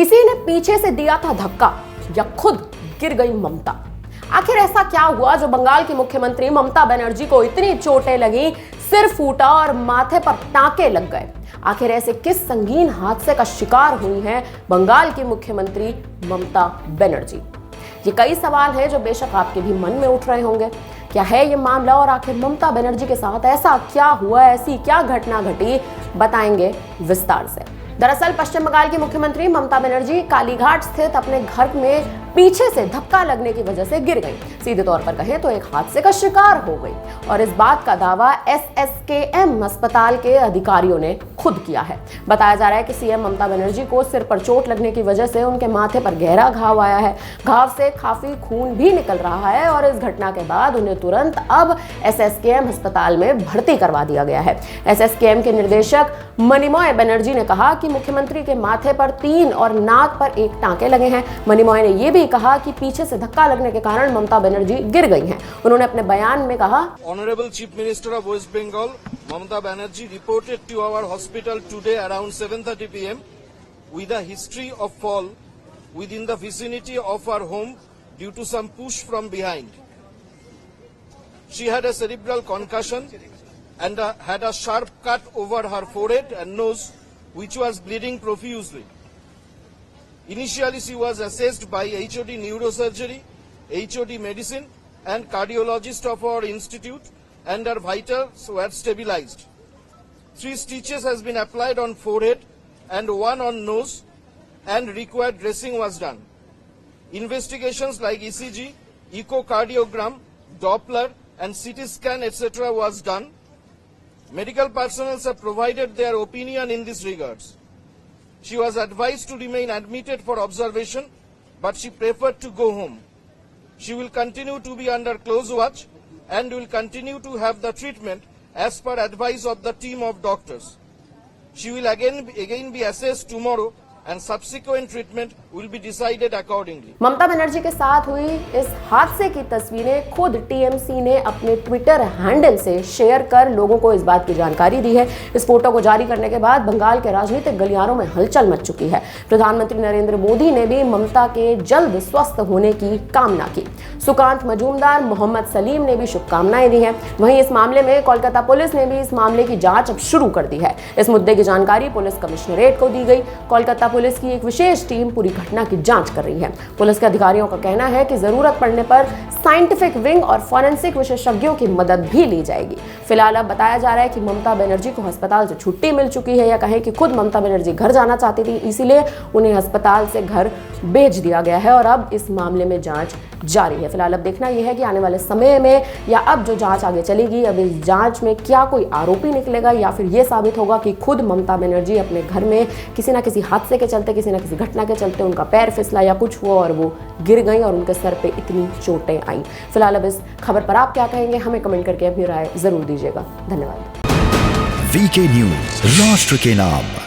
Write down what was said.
किसी ने पीछे से दिया था धक्का या खुद गिर गई ममता? आखिर ऐसा क्या हुआ जो बंगाल की मुख्यमंत्री ममता बनर्जी को इतनी चोटें लगी, सिर फूटा और माथे पर टांके लग गए? आखिर ऐसे किस संगीन हादसे का शिकार हुई हैं बंगाल की मुख्यमंत्री ममता बनर्जी? ये कई सवाल हैं जो बेशक आपके भी मन में उठ रहे होंगे। क्या है ये मामला और आखिर ममता बनर्जी के साथ ऐसा क्या हुआ, ऐसी क्या घटना घटी, बताएंगे विस्तार से। दरअसल पश्चिम बंगाल की मुख्यमंत्री ममता बनर्जी कालीघाट स्थित अपने घर में पीछे से धक्का लगने की वजह से गिर गई। सीधे तौर पर कहें तो एक हादसे का शिकार हो गई और इस बात का दावा SSKM अस्पताल के अधिकारियों ने खुद किया है। बताया जा रहा है कि सीएम ममता बनर्जी को सिर पर चोट लगने की वजह से उनके माथे पर गहरा घाव आया है। घाव से काफी खून भी निकल रहा है और इस घटना के बाद उन्हें तुरंत अब SSKM अस्पताल में भर्ती करवा दिया गया है। SSKM के निर्देशक मणिमय बनर्जी ने कहा कि मुख्यमंत्री के माथे पर 3 और नाक पर 1 टांके लगे हैं। मणिमय ने यह भी कहा कि पीछे से धक्का लगने के कारण ममता बनर्जी गिर गई हैं। उन्होंने अपने बयान में कहा, honourable chief minister of West Bengal Mamata Banerjee reported to our hospital today around 7:30 PM with a history of fall within the vicinity of her home due to some push from behind. She had a cerebral concussion and had a sharp cut over her forehead and nose, which was bleeding profusely. Initially, she was assessed by HOD Neurosurgery, HOD Medicine and cardiologist of our institute, and her vitals were stabilized. 3 stitches has been applied on forehead and 1 on nose, and required dressing was done. Investigations like ECG, echocardiogram, Doppler and CT scan etc. was done. Medical personnel have provided their opinion in this regards. She was advised to remain admitted for observation, but she preferred to go home. She will continue to be under close watch and will continue to have the treatment as per advice of the team of doctors. She will again be assessed tomorrow and subsequent treatment will be decided accordingly. Mamata Banerjee के साथ हुई इस हादसे की तस्वीरें खुद TMC ने अपने ट्विटर हैंडल से शेयर कर लोगों को इस बात की जानकारी दी है। इस फोटो को जारी करने के बाद बंगाल के राजनीतिक गलियारों में हलचल मच चुकी है। प्रधानमंत्री नरेंद्र मोदी ने भी ममता के जल्द स्वस्थ होने की कामना की। सुकांत मजूमदार, मोहम्मद सलीम ने भी शुभकामनाएं दी हैं। वहीं इस मामले में कोलकाता पुलिस ने भी इस मामले की जांच अब शुरू कर दी है। इस मुद्दे की जानकारी पुलिस कमिश्नरेट को दी गई। कोलकाता पुलिस की एक विशेष टीम पूरी घटना की जांच कर रही है। पुलिस के अधिकारियों का कहना है कि जरूरत पड़ने पर साइंटिफिक विंग और फॉरेंसिक विशेषज्ञों की मदद भी ली जाएगी। फिलहाल अब बताया जा रहा है कि ममता बनर्जी को अस्पताल से छुट्टी मिल चुकी है, या कहें कि खुद ममता बनर्जी घर जाना चाहती थी, इसीलिए उन्हें अस्पताल से घर भेज दिया गया है और अब इस मामले में जांच जारी है। फिलहाल अब देखना यह है कि आने वाले समय में या अब जो जांच आगे चलेगी, अब इस जांच में क्या कोई आरोपी निकलेगा या फिर यह साबित होगा कि खुद ममता बनर्जी अपने घर में किसी ना किसी हादसे के चलते, किसी ना किसी घटना के चलते उनका पैर फिसला या कुछ हुआ और वो गिर गई और उनके सर पे इतनी चोटें आई। फिलहाल अब इस खबर पर आप क्या कहेंगे, हमें कमेंट करके अपनी राय जरूर दीजिएगा। धन्यवाद। VK न्यूज, राष्ट्र के नाम।